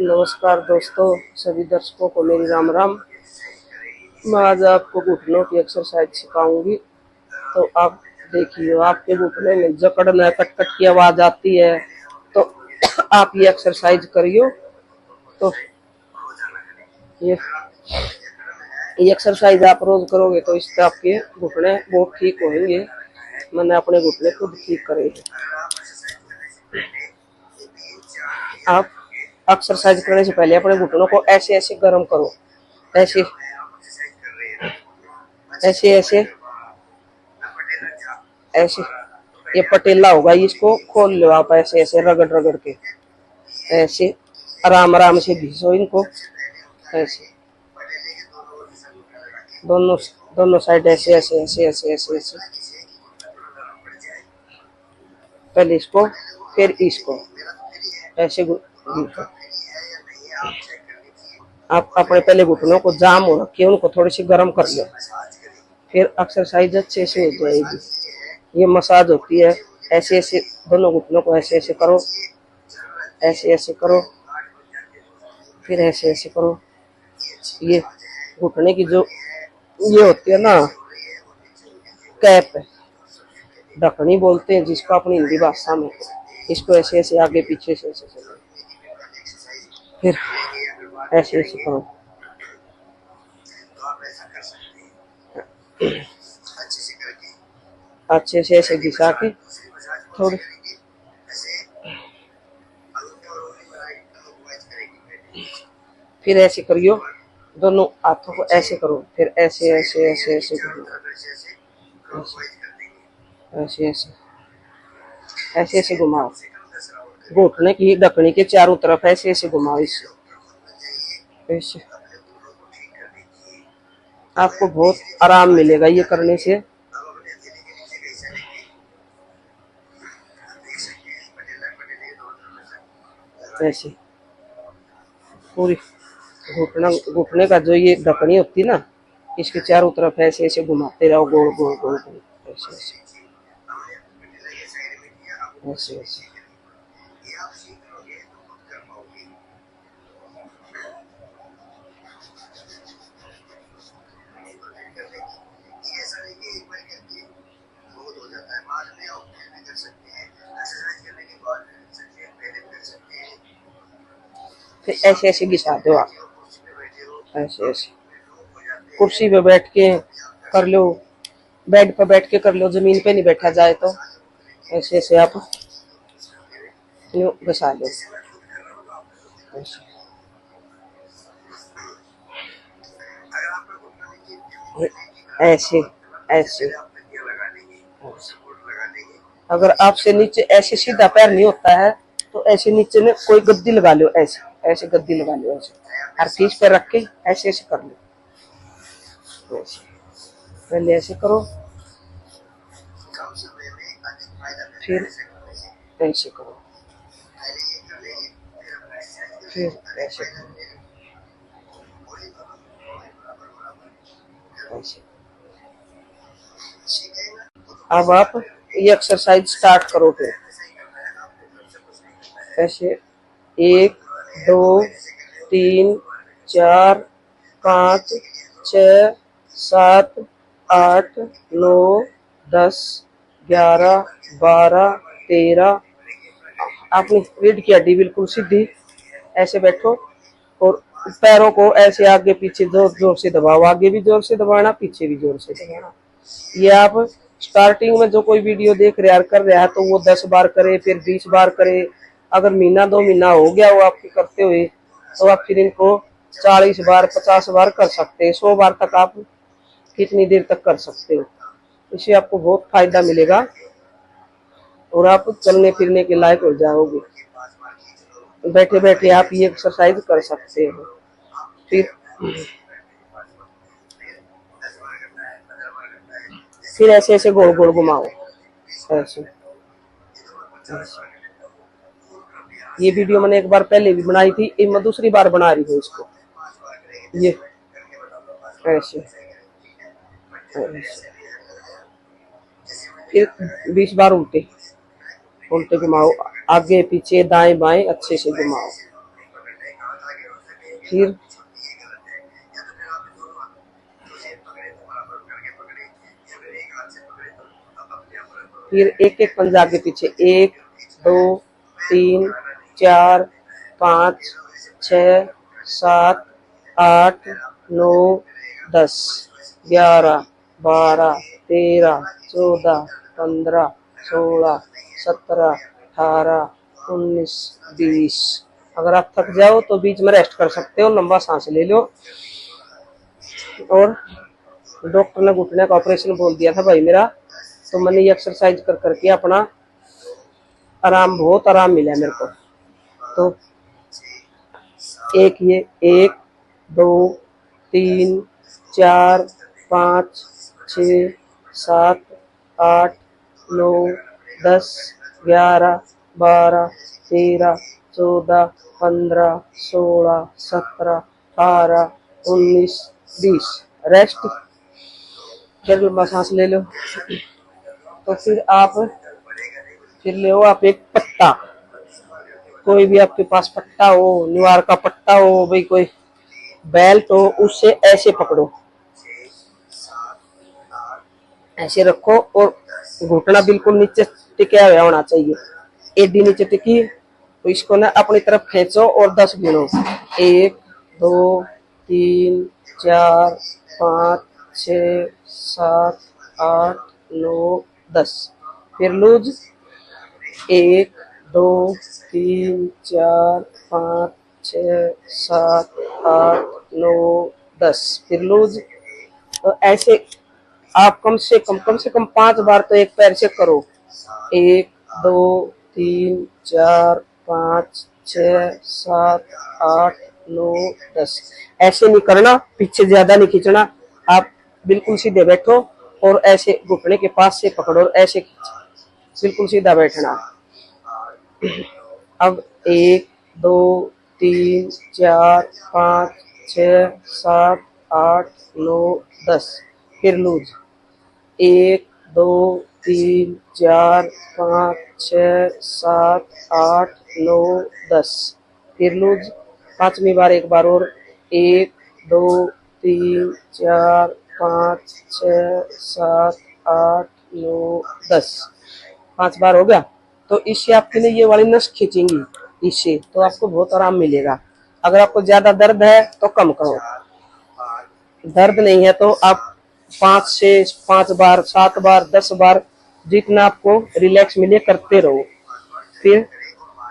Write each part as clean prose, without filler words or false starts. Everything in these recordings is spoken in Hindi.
नमस्कार दोस्तों, सभी दर्शकों को मेरी राम राम। मैं आज आपको घुटनों की एक्सरसाइज सिखाऊंगी। तो आप देखिए, आपके घुटने में जकड़ना कट कट की आवाज आती है तो आप ये एक्सरसाइज करियो। तो ये एक्सरसाइज आप रोज करोगे तो इससे आपके घुटने बहुत ठीक होंगे। मैंने अपने घुटने खुद ठीक करे। आप एक्सरसाइज करने से पहले अपने घुटनों को ऐसे ऐसे गर्म करो, ऐसे ऐसे ऐसे ऐसे। ये पटेला होगा, इसको खोल लो आप, ऐसे ऐसे रगड़ रगड़ के, ऐसे आराम आराम से घिसो इनको, ऐसे दोनों दोनों साइड, ऐसे ऐसे ऐसे ऐसे ऐसे ऐसे। पहले इसको फिर इसको ऐसे घिसो। आप अपने पहले घुटनों को जाम हो रखे उनको थोड़ी सी गर्म कर लो, फिर एक्सरसाइज अच्छे से हो जाएगी। ये मसाज होती है। ऐसे ऐसे दोनों घुटनों को ऐसे ऐसे करो, ऐसे ऐसे करो, फिर ऐसे ऐसे करो। ये घुटने की जो ये होती है ना, कैप, ढकनी बोलते हैं जिसको अपनी हिंदी भाषा में। इसको ऐसे ऐसे आगे पीछे से ऐसे ऐसे, फिर ऐसे ऐसे करो। अच्छे से ऐसे घिसा के थोड़ी, फिर ऐसे करियो। दोनों हाथों को ऐसे करो, फिर ऐसे ऐसे ऐसे ऐसे करो, ऐसे ऐसे ऐसे ऐसे घुमाओ। घुटने की ढकनी के चारों तरफ ऐसे ऐसे घुमाओ। इससे आपको बहुत आराम मिलेगा ये करने से। ऐसे पूरी घुटने का जो ये ढकनी होती है ना, इसके चारों तरफ ऐसे ऐसे घुमाते रहो, गोल गोल गोल गोल, ऐसे ऐसे ऐसे ऐसे। फिर ऐसे ऐसे घिसा दो आप, ऐसे ऐसे। कुर्सी पे बैठ के कर लो, बेड पे बैठ के कर लो, जमीन पे नहीं बैठा जाए तो ऐसे ऐसे आप यूं घसा लो, ऐसे ऐसे ऐसे। अगर आपसे नीचे ऐसे सीधा पैर नहीं होता है तो ऐसे नीचे में कोई गद्दी लगा लो, ऐसे ऐसे गद्दी लगा लो, ऐसे हर चीज पे रख के ऐसे ऐसे कर लो। ऐसे पहले ऐसे करो, फिर ऐसे करो, फिर ऐसे करो, ऐसे। अब आप ये एक्सरसाइज स्टार्ट करो। फिर ऐसे 1 2 3 4 5 6 7 8 9 10 11 12 13। आपने रीढ़ की हड्डी बिल्कुल सीधी, ऐसे बैठो और पैरों को ऐसे आगे पीछे जोर जोर से दबाओ, आगे भी जोर से दबाना, पीछे भी जोर से दबाना। ये आप स्टार्टिंग में जो कोई वीडियो देख रहा है कर रहा है तो वो 10 बार करे, फिर 20 बार करे। अगर महीना 2 महीना हो गया वो आपके करते हुए तो आप फिर इनको 40 बार 50 बार कर सकते हैं, 100 बार तक आप कितनी देर तक कर सकते हो। इससे आपको बहुत फायदा मिलेगा और आप चलने फिरने के लायक हो जाओगे। बैठे बैठे आप ये एक्सरसाइज कर सकते हो। फिर ऐसे ऐसे गोल गोल घुमाओ, ऐसे ऐसे। ये वीडियो मैंने एक बार पहले भी बनाई थी, मैं दूसरी बार बना रही हूँ इसको। ये ऐसे ऐसे। फिर 20 बार उल्टे उल्टे घुमाओ, आगे पीछे दाएं बाएं अच्छे से घुमाओ, फिर एक एक पंजा आगे पीछे, 1 2 3 4 5 6 7 8 9 10 11 12 13 14 15 16 17 18 19 20। अगर आप थक जाओ तो बीच में रेस्ट कर सकते हो, लंबा सांस ले लो। और डॉक्टर ने घुटने का ऑपरेशन बोल दिया था भाई मेरा, तो मैंने ये एक्सरसाइज कर करके अपना आराम, बहुत आराम मिला मेरे को। तो एक ये 1 2 3 4 5 6 7 8 9 10 11 12 13 14 15 16 17 18 19 20। रेस्ट, फिर लंबा सांस ले लो। तो फिर ले आप एक पट्टा, कोई भी आपके पास पट्टा हो, निवार का पट्टा हो भाई, कोई बेल्ट हो, उससे ऐसे पकड़ो, ऐसे रखो और घुटना बिल्कुल नीचे टिका हुआ होना चाहिए, एडी नीचे टिकी। तो इसको ना अपनी तरफ खींचो और 10 गिनो, 1 2 3 4 5 6 7 8 9 10। फिर लूज, 1 2 3 4 5 6 7 8 9 10। फिर लूज। तो ऐसे आप कम से कम 5 बार तो एक पैर से करो, 1 2 3 4 5 6 7 8 9 10। ऐसे नहीं करना, पीछे ज्यादा नहीं खींचना, आप बिल्कुल सीधे बैठो और ऐसे घुटने के पास से पकड़ो और ऐसे खींचो, बिल्कुल सीधा बैठना। अब 1 2 3 4 5 6 7 8 9 10। फिर लूज, 1 2 3 4 5 6 7 8 9 10। फिर लूज, 5वीं बार एक बार और, 1 2 3 4 5 6 7 8 9 10। 5 बार हो गया। तो इससे आपके लिए ये वाली नस खींचेंगी, इससे तो आपको बहुत आराम मिलेगा। अगर आपको ज्यादा दर्द है तो कम करो, दर्द नहीं है तो आप 5 से 5 बार, 7 बार, 10 बार, जितना आपको रिलैक्स मिले करते रहो। फिर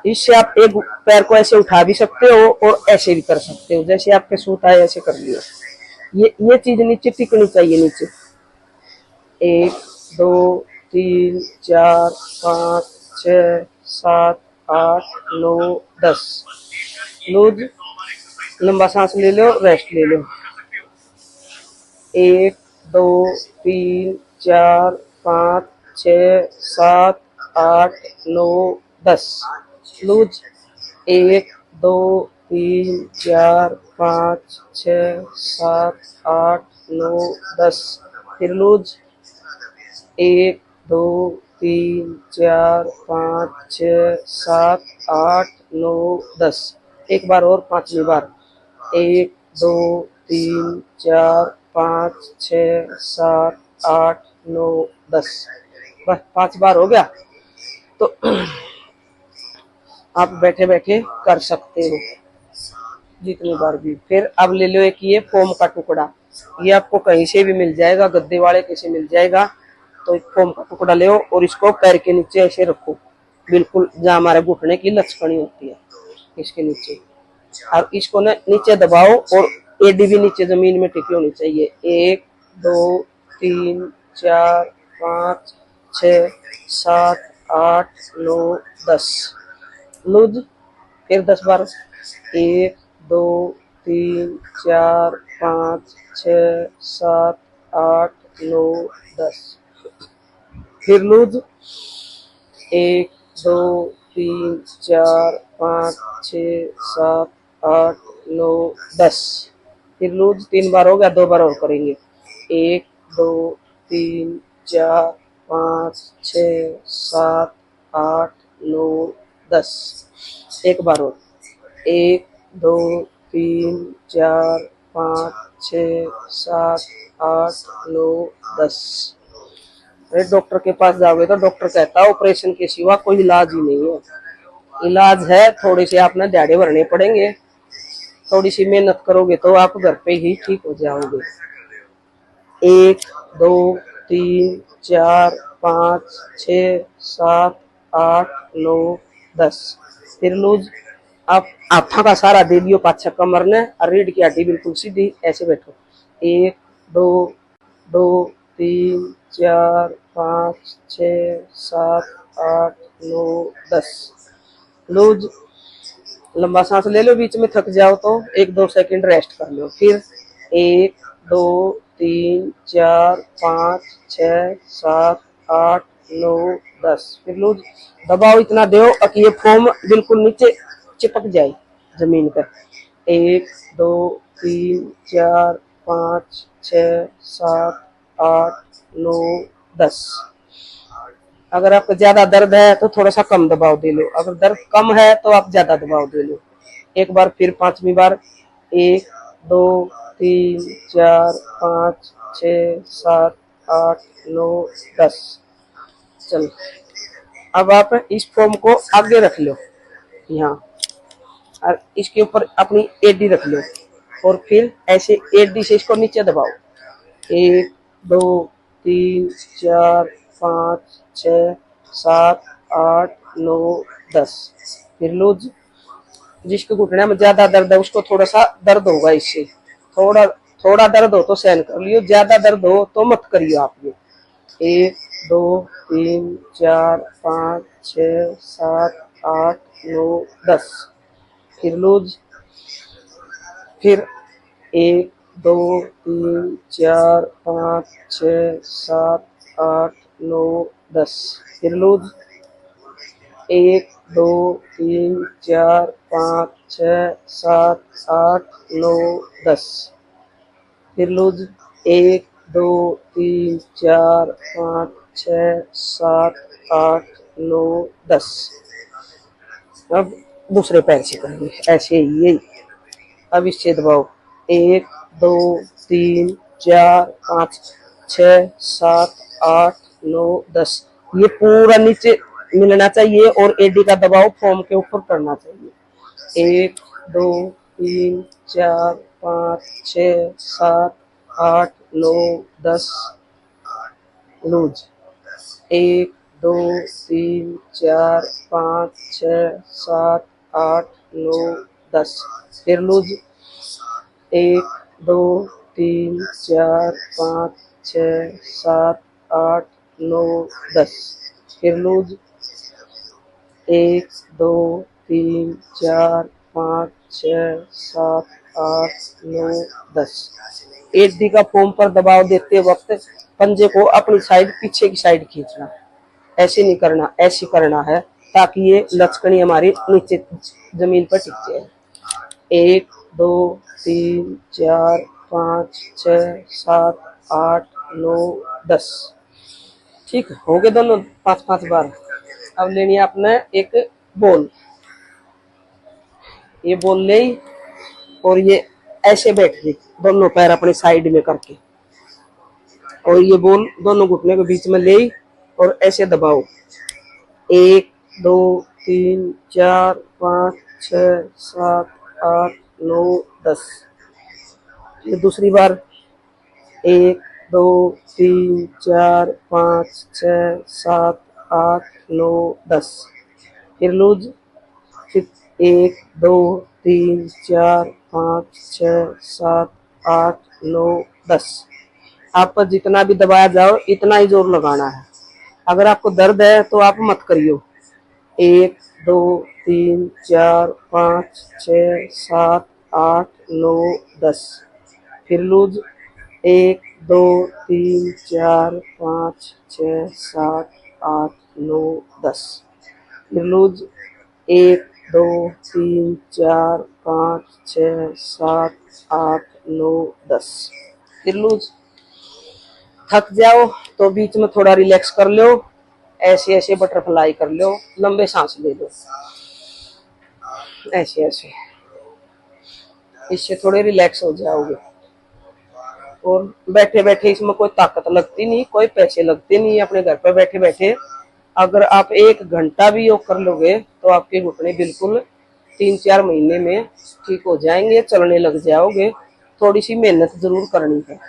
इससे आप एक पैर को ऐसे उठा भी सकते हो और ऐसे भी कर सकते हो, जैसे आपके सूट आए ऐसे कर लियो। ये चीज नीचे टिकनी चाहिए, नीचे 1 2 3 4 5 6 7 8 9 10। लूज, लंबा सांस ले लो, रेस्ट ले लो। 1 2 3 4 5 6 7 8 9 10। लूज, 1 2 3 4 5 6 7 8 9 10। फिर लूज, 1 2 3 4 5 6 7 8 9 10। एक बार और, 5वीं बार, 1 2 3 4 5 6 7 8 9 10। बस 5 बार हो गया। तो आप बैठे बैठे कर सकते हो जितनी बार भी। फिर अब ले लो एक ये फोम का टुकड़ा, ये आपको कहीं से भी मिल जाएगा, गद्दे वाले कहीं मिल जाएगा। तो एक फोम का टुकड़ा ले और इसको पैर के नीचे ऐसे रखो, बिल्कुल जहाँ हमारे घुटने की लचकनी होती है इसके नीचे, और इसको ना नीचे दबाओ और एडी भी नीचे जमीन में टिकी होनी चाहिए। 1 2 3 4 5 6 7 8 9 10। लूज, फिर 10 बार, 1 2 3 4 5 6 7 8 9 10। फिर लूज, 1 2 3 4 5 6 7 8 9 10। फिर लूज 3 बार हो गया, 2 बार और करेंगे, 1 2 3 4 5 6 7 8 9 10। एक बार और, 1 2 तीन चार पाँच छः सात आठ नौ 10। अरे डॉक्टर के पास जाओगे तो डॉक्टर कहता है ऑपरेशन के सिवा कोई इलाज ही नहीं है। इलाज है, थोड़े से आपने दिहाड़े भरने पड़ेंगे, थोड़ी सी मेहनत करोगे तो आप घर पे ही ठीक हो जाओगे। 1 2 3 4 5 6 7 8 9 10। फिर लूज आप हाथा का सारा दे दियो पाछा कमर ने, और रीढ़ की हड्डी बिल्कुल सीधी, ऐसे बैठो। 1 2 2 3 4 5 6 7 8 9 10। लूज लंबा सांस ले लो, बीच में थक जाओ तो 1-2 सेकंड रेस्ट कर लो। फिर 1 2 3 4 5 6 7 8 9 10। फिर लूज दबाओ इतना दो कि ये फोम बिल्कुल नीचे चिपक जाए जमीन पर। 1 2 3 4 5 6 7 8 9 10। अगर आपको ज्यादा दर्द है तो थोड़ा सा कम दबाव दे लो, अगर दर्द कम है तो आप ज्यादा दबाव दे लो। एक बार फिर पांचवी बार। 1 2 3 4 5 6 7 8 9 10। चलो अब आप इस फॉर्म को आगे रख लो यहाँ, और इसके ऊपर अपनी एडी रख लो, और फिर ऐसे एडी से इसको नीचे दबाओ। 1 2 3 4 5 6 7 8 9 10। फिर लूज जिसके घुटने में ज्यादा दर्द है उसको थोड़ा सा दर्द होगा, इससे थोड़ा थोड़ा दर्द हो तो सहन कर लियो, ज्यादा दर्द हो तो मत करियो आप ये। 1 2 3 4 5 6 7 8 9 10। फिर लूज। फिर 1 2 3 4 5 6 7 8 9 10। फिर लूज। 1 2 3 4 5 6 7 8 9 10। फिर लूज। 1 2 3 4 5 6 7 8 9 10। अब दूसरे पैर से करेंगे ऐसे ही, यही। अब इससे दबाओ। 1 2 3 4 5 6 7 8 9 10। ये पूरा नीचे मिलना चाहिए और एडी का दबाव फॉर्म के ऊपर करना चाहिए। 1 2 3 4 5 6 7 8 9 10। लूज। 1 2 3 4 5 6 7 8 9 10। फिर लूज। 1 2 3 4 5 6 7 8 9 10। फिर लूज। 1 2 3 4 5 6 7 8 9 10। एडी का फोम पर दबाव देते वक्त पंजे को अपनी साइड पीछे की साइड खींचना, ऐसे नहीं करना, ऐसे करना है ताकि ये लचकनी हमारी नीचे जमीन पर टिक जाए। 1 2 3 4 5 6 7 8 9 10। ठीक हो गए दोनों 5-5 बार। अब लेनी है आपने एक बॉल, ये बॉल ले और ये ऐसे बैठ गई दोनों पैर अपने साइड में करके, और ये बॉल दोनों घुटने के बीच में ले और ऐसे दबाओ। 1 2 3 4 5 6 7 8 9 10। फिर दूसरी बार। 1 2 3 4 5 6 7 8 9 10। फिर लूज। फिर 1 2 3 4 5 6 7 8 9 10। आप पर जितना भी दबाया जाओ इतना ही जोर लगाना है। अगर आपको दर्द है तो आप मत करियो। 1 2 3 4 5 6 7 8 9 10। फिर लूज। 1 2 3 4 5 6 7 8 9 10। फिर लूज। 1 2 3 4 5 6 7 8 9 10। फिर लूज। थक जाओ तो बीच में थोड़ा रिलैक्स कर लो, ऐसे ऐसे बटरफ्लाई कर लो, लंबे सांस ले लो, ऐसे ऐसे। इससे थोड़े रिलैक्स हो जाओगे। और बैठे बैठे इसमें कोई ताकत लगती नहीं, कोई पैसे लगते नहीं। अपने घर पर बैठे बैठे अगर आप 1 घंटा भी योग कर लोगे तो आपके घुटने बिल्कुल 3-4 महीने में ठीक हो जाएंगे, चलने लग जाओगे। थोड़ी सी मेहनत जरूर करनी है।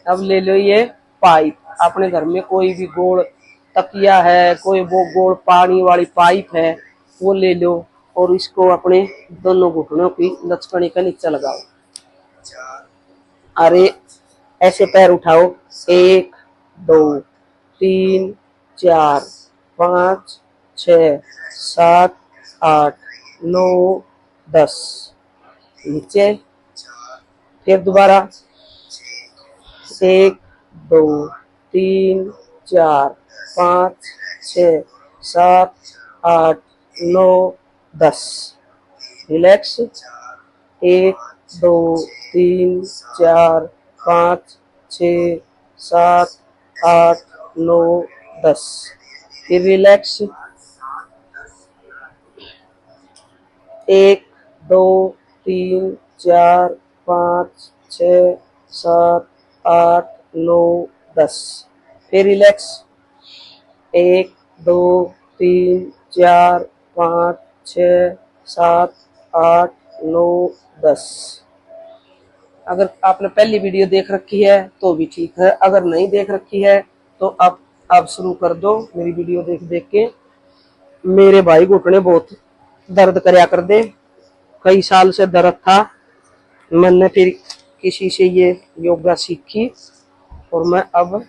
अब ले लो ये पाइप। अपने घर में कोई भी गोल तकिया है, कोई वो गोल पानी वाली पाइप है, वो ले लो और इसको अपने दोनों घुटनों की लचकनी का नीचे लगाओ। अरे ऐसे पैर उठाओ, 1 2 3 4 5 6 7 8 9 10। नीचे फिर दोबारा 1 2 3 4 5 6 7 8 9 10। रिलैक्स। 1 2 3 4 5 6 7 8 9 10। फिर रिलैक्स। 1 2 3 4 5 6 7 8 9 10। फिर रिलैक्स। 1 2 3 4 5 6 7 8 9 10। अगर आपने पहली वीडियो देख रखी है तो भी ठीक है, अगर नहीं देख रखी है तो आप शुरू कर दो मेरी वीडियो देख देख के। मेरे भाई घुटने बहुत दर्द करया कर दे, कई साल से दर्द था। मैंने फिर किसी से ये योगा सीखी और मैं अब